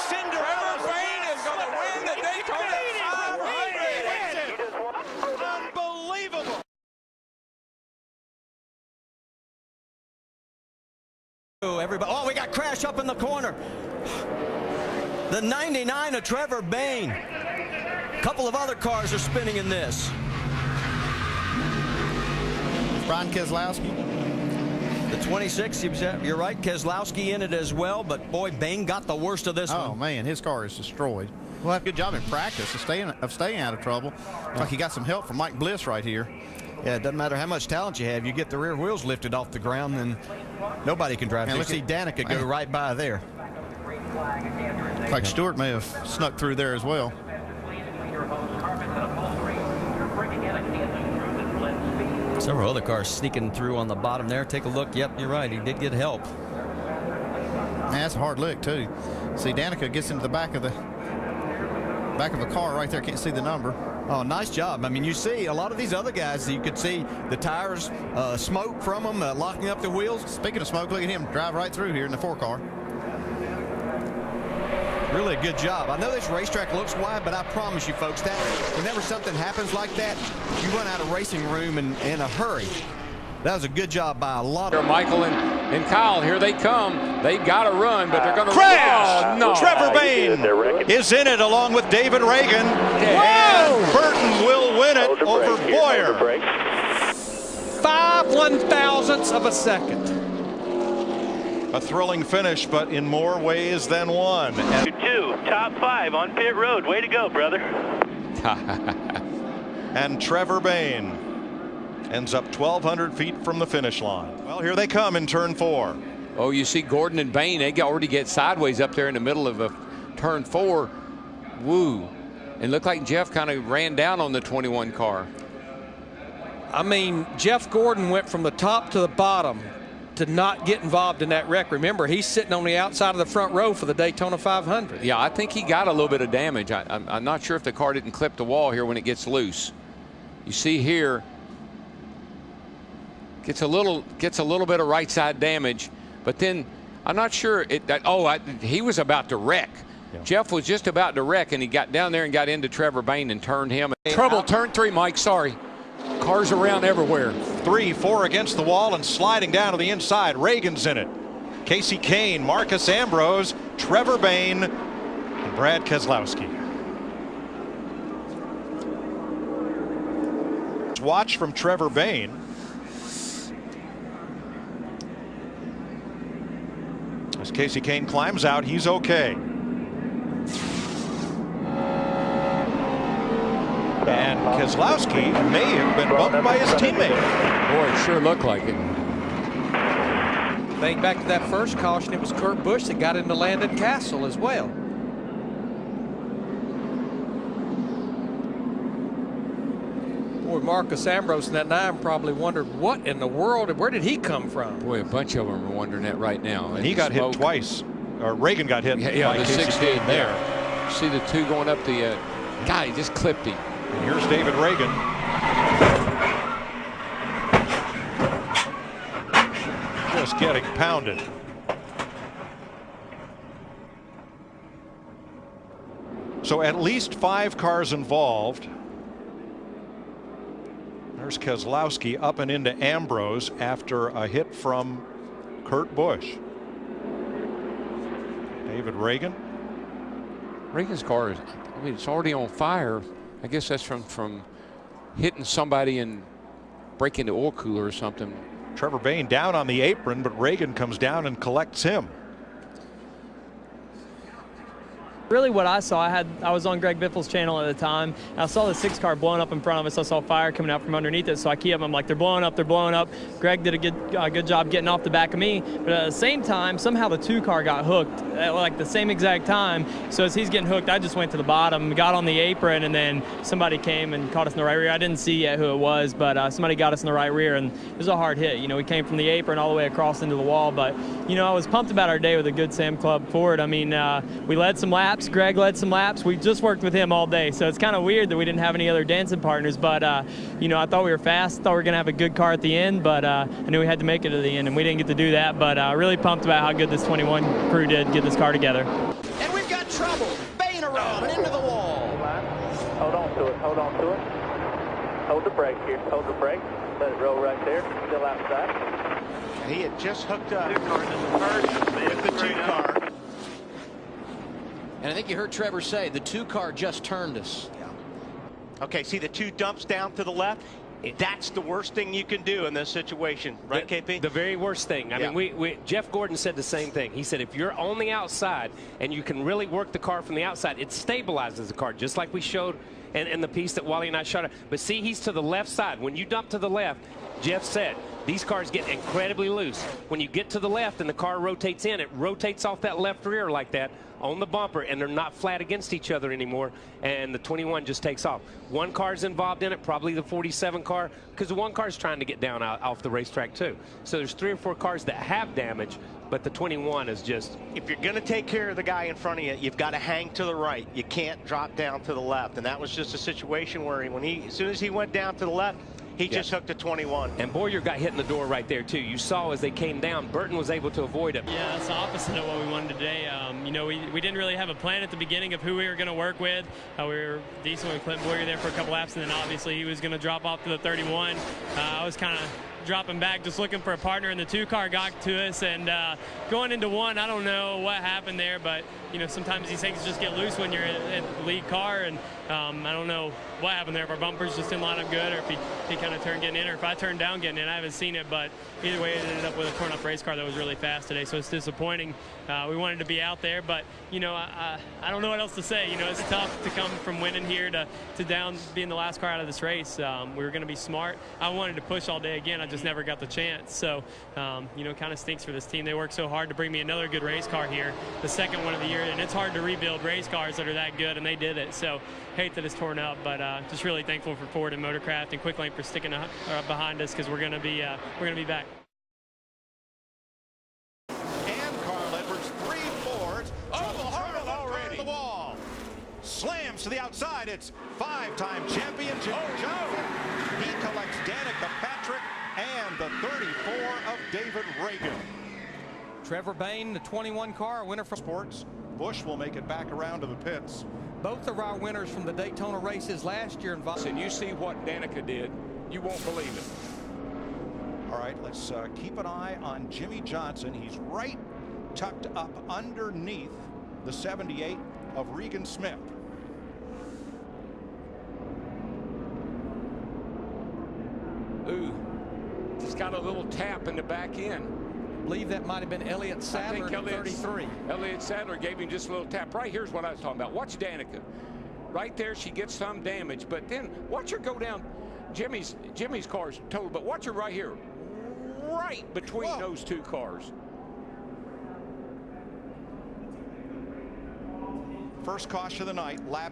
Trevor Bayne is going to win the Daytona 500. Unbelievable. Everybody, oh, we got Crash up in the corner. The 99 of Trevor Bayne. A couple of other cars are spinning in this. Brian Keselowski. The 26, you're right, Keselowski in it as well, but boy, Bayne got the worst of this one. Oh man, his car is destroyed. Well, good job in practice of staying out of trouble. Looks like he got some help from Mike Bliss right here. Yeah, it doesn't matter how much talent you have. You get the rear wheels lifted off the ground, and nobody can drive. You see Danica go right by there. Looks like Stewart may have snuck through there as well. Several other cars sneaking through on the bottom there. Take a look. Yep, you're right. He did get help. Man, that's a hard lick too. See, Danica gets into the back of a car right there. Can't see the number. Oh, nice job. I mean, you see a lot of these other guys, you could see the tires, smoke from them, locking up the wheels. Speaking of smoke, look at him drive right through here in the 4-car. Really a good job. I know this racetrack looks wide, but I promise you folks that whenever something happens like that, you run out of racing room in a hurry. That was a good job by a lot of... Michael and Kyle, here they come. They got to run, but they're going to... Crash! Oh, no. Trevor Bayne is in it along with David Reagan. And Burton will win it over Boyer. 5 1/1000ths of a second. A thrilling finish, but in more ways than one. And 2, top 5 on pit road. Way to go, brother. and Trevor Bayne ends up 1,200 feet from the finish line. Well, here they come in turn 4. Oh, you see Gordon and Bayne, they already get sideways up there in the middle of a turn 4. Woo. And looked like Jeff kind of ran down on the 21 car. I mean, Jeff Gordon went from the top to the bottom to not get involved in that wreck. Remember, he's sitting on the outside of the front row for the Daytona 500. Yeah, I think he got a little bit of damage. I'm not sure if the car didn't clip the wall here when it gets loose. You see here, gets a little bit of right side damage, but then I'm not sure he was about to wreck. Yeah. Jeff was just about to wreck, and he got down there and got into Trevor Bayne and turned him. Trouble, turn 3, Mike, sorry. Cars around everywhere. 3, 4 against the wall and sliding down to the inside. Reagan's in it. Casey Kane, Marcus Ambrose, Trevor Bayne, and Brad Keselowski. Watch from Trevor Bayne. As Casey Kane climbs out, he's okay. And Keselowski may have been bumped by his teammate. Boy, it sure looked like it. Think back to that first caution, it was Kurt Busch that got into Landon Castle as well. Boy, Marcus Ambrose in that 9 probably wondered what in the world, where did he come from? Boy, a bunch of them are wondering that right now. And he got hit twice. Or Reagan got hit. Yeah, the 16 there. See the 2 going up the guy, he just clipped him. And here's David Reagan. Just getting pounded. So at least 5 cars involved. There's Keselowski up and into Ambrose after a hit from Kurt Busch. David Reagan. Reagan's car is, I mean, it's already on fire. I guess that's from hitting somebody and breaking the oil cooler or something. Trevor Bayne down on the apron, but Reagan comes down and collects him. Really what I saw, I was on Greg Biffle's channel at the time. I saw the 6 car blowing up in front of us. I saw fire coming out from underneath it. So I key up, I'm like, they're blowing up, they're blowing up. Greg did a good job getting off the back of me. But at the same time, somehow the 2 car got hooked at like the same exact time. So as he's getting hooked, I just went to the bottom, got on the apron, and then somebody came and caught us in the right rear. I didn't see yet who it was, but somebody got us in the right rear, and it was a hard hit. You know, we came from the apron all the way across into the wall. But, you know, I was pumped about our day with a good Sam Club Ford. I mean, we led some laps. Greg led some laps. We just worked with him all day, so it's kind of weird that we didn't have any other dancing partners, but you know, I thought we were fast, thought we were going to have a good car at the end, but I knew we had to make it to the end, and we didn't get to do that, but really pumped about how good this 21 crew did get this car together. And we've trouble. Bayne around and into the wall. Hold on to it. Hold on to it. Hold the brake here. Hold the brake. Let it roll right there. Still outside. He had just hooked up with the 2 car. And I think you heard Trevor say the 2 car just turned us. Okay, see the 2 dumps down to the left? That's the worst thing you can do in this situation, right, KP? The very worst thing. I mean, Jeff Gordon said the same thing. He said if you're on the outside and you can really work the car from the outside, it stabilizes the car, just like we showed in the piece that Wally and I shot. But see, he's to the left side. When you dump to the left, Jeff said, these cars get incredibly loose. When you get to the left and the car rotates in, it rotates off that left rear like that on the bumper, and they're not flat against each other anymore, and the 21 just takes off. One car's involved in it, probably the 47 car, because the 1 car's trying to get down off the racetrack too. So there's 3 or 4 cars that have damage, but the 21 is just... If you're going to take care of the guy in front of you, you've got to hang to the right. You can't drop down to the left, and that was just a situation where as soon as he went down to the left, he just hooked a 21. And Boyer got hit in the door right there, too. You saw as they came down, Burton was able to avoid it. Yeah, it's the opposite of what we wanted today. You know, we didn't really have a plan at the beginning of who we were going to work with. We were decent with Clint Boyer there for a couple laps, and then obviously he was going to drop off to the 31. I was kind of dropping back, just looking for a partner, and the 2 car got to us. And going into 1, I don't know what happened there, but you know, sometimes these things just get loose when you're in the lead car, and I don't know what happened there. If our bumpers just didn't line up good, or if he kind of turned getting in, or if I turned down getting in. I haven't seen it, but either way, it ended up with a torn up race car that was really fast today, so it's disappointing. We wanted to be out there, but you know, I don't know what else to say. You know, it's tough to come from winning here to down being the last car out of this race. We were going to be smart. I wanted to push all day again. I just never got the chance. So, you know, kind of stinks for this team. They worked so hard to bring me another good race car here, the second one of the year, and it's hard to rebuild race cars that are that good, and they did it. So, hate that it's torn up, but just really thankful for Ford and Motorcraft and Quicklane for sticking behind us, because we're going to be back. And Carl Edwards, 3 Fords. Trouble already. The wall. Slams to the outside. It's 5-time champion Jimmy Johnson. He collects Danica Patrick and the 34 of David Reagan. Trevor Bayne, the 21 car, winner from Sports. Busch will make it back around to the pits. both of our winners from the Daytona races last year. And you see what Danica did, you won't believe it. All right, let's keep an eye on Jimmy Johnson. He's right tucked up underneath the 78 of Regan Smith. Ooh, he's got a little tap in the back end. I believe that might have been Elliott Sadler at 33. Elliott Sadler gave him just a little tap. Right here's what I was talking about. Watch Danica. Right there, she gets some damage, but then watch her go down. Jimmy's car's total, but watch her right here, right between those two cars. First caution of the night, lap.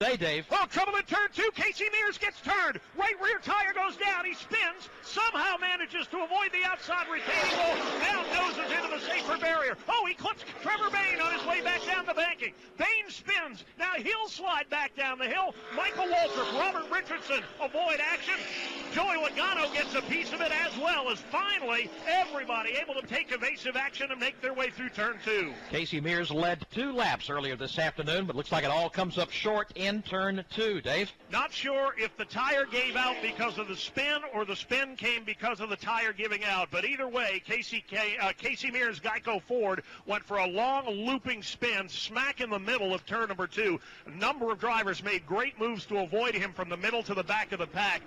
Hey, Dave. Oh, trouble in turn two. Casey Mears gets turned. Right rear tire goes down. He spins. Somehow manages to avoid the outside retaining wall. Now noses into the safer barrier. Oh, he clips Trevor Bayne on his way back down the banking. Bayne spins. Now he'll slide back down the hill. Michael Waltrip, Robert Richardson avoid action. Joey Logano gets a piece of it, as well as finally everybody able to take evasive action and make their way through turn two. Casey Mears led 2 laps earlier this afternoon, but looks like it all comes up short in turn 2, Dave. Not sure if the tire gave out because of the spin or the spin came because of the tire giving out, but either way, Casey Mears Geico Ford went for a long looping spin smack in the middle of turn number 2. A number of drivers made great moves to avoid him from the middle to the back of the pack.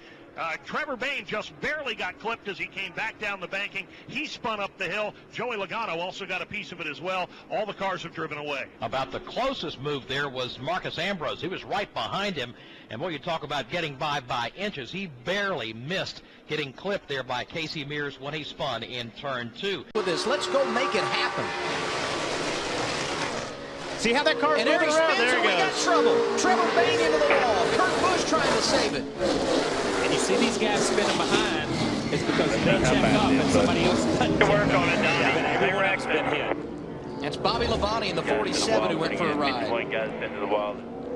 Trevor Bayne just barely got clipped as he came back down the banking. He spun up the hill. Joey Logano also got a piece of it as well. All the cars have driven away. About the closest move there was Marcus Ambrose. He was right behind him. And boy, you talk about getting by inches. He barely missed getting clipped there by Casey Mears when he spun in turn 2. With this, let's go make it happen. See how that car's moving around? There he goes. We got trouble. Trevor Bayne into the wall. Kurt Busch trying to save it. And you see these guys spinning behind. It's because they checked up and somebody else cut. Work on it, Donnie. Everyone else been hit. That's Bobby Labonte in the 47 who went for a ride.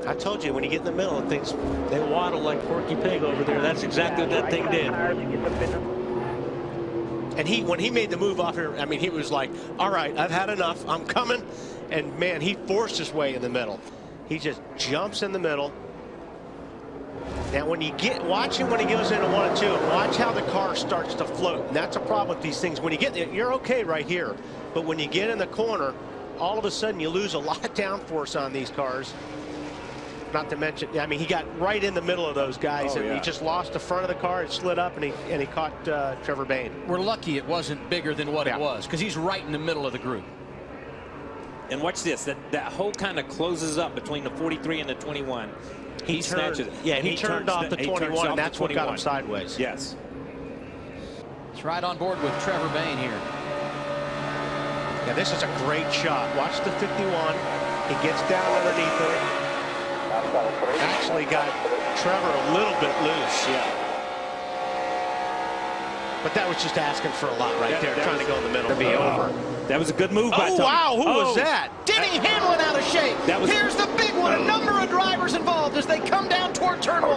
I told you, when you get in the middle of things, they waddle like Porky Pig over there. That's exactly what that thing did. And when he made the move off here, I mean, he was like, all right, I've had enough. I'm coming. and man, he forced his way in the middle. He just jumps in the middle. Now, when you watch him when he goes into 1 and 2, and watch how the car starts to float. And that's a problem with these things. When you get there, you're okay right here, but when you get in the corner, all of a sudden you lose a lot of downforce on these cars. Not to mention, I mean, he got right in the middle of those guys, and he just lost the front of the car. It slid up, and he caught Trevor Bayne. We're lucky it wasn't bigger than what it was, because he's right in the middle of the group. And watch this. That hole kind of closes up between the 43 and the 21. He snatches it. Yeah, he turned off the 21, and that's what got him sideways. Yes. It's right on board with Trevor Bayne here. Yeah, this is a great shot. Watch the 51. He gets down underneath it. Actually got Trevor a little bit loose. Yeah. But that was just asking for a lot right there, trying to go in the middle. To be over. That was a good move by Tony. Wow, who was that? Denny Hamlin out of shape. Here's the big one. A number of drivers involved as they come down toward turn 1.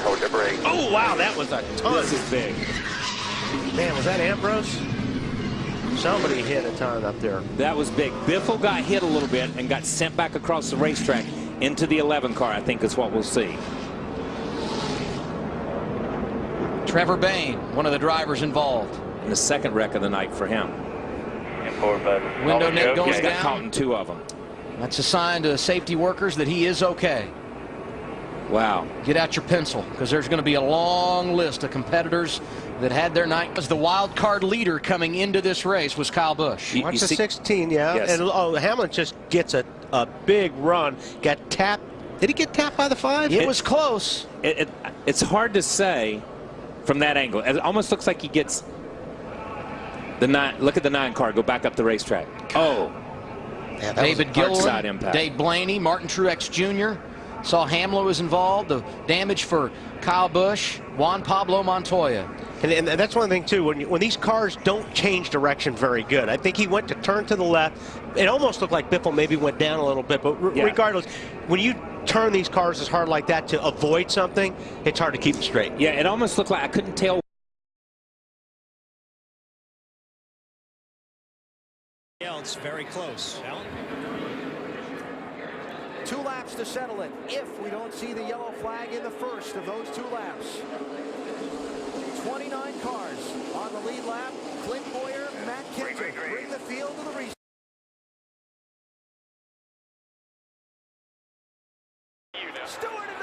Hold the brake. Oh, wow, that was a ton. This is big. Man, was that Ambrose? Somebody hit a ton up there. That was big. Biffle got hit a little bit and got sent back across the racetrack into the 11 car, I think is what we'll see. Trevor Bayne, one of the drivers involved. And the second wreck of the night for him. Window net goes He's got down. caught in 2 of them. That's a sign to safety workers that he is okay. Wow. Get out your pencil, because there's going to be a long list of competitors that had their night. As the wild card leader coming into this race was Kyle Busch. Watch the 16, yeah. Yes. And Hamlin just gets a big run. Got tapped. Did he get tapped by the 5? It was close. It's hard to say from that angle. It almost looks like he gets the 9. Look at the 9 car. Go back up the racetrack. Oh. Yeah, David Gilroy, impact. Dave Blaney, Martin Truex Jr. Saw Hamlin was involved. The damage for Kyle Busch, Juan Pablo Montoya. And that's one thing, too, when these cars don't change direction very good. I think he went to turn to the left. It almost looked like Biffle maybe went down a little bit, but regardless, when you turn these cars as hard like that to avoid something, it's hard to keep them straight. Yeah, it almost looked like I couldn't tell. Else very close. 2 laps to settle it if we don't see the yellow flag in the first of those 2 laps. 29 cars on the lead lap. Clint Boyer, Matt Kenseth bring the field to the restart. Stewart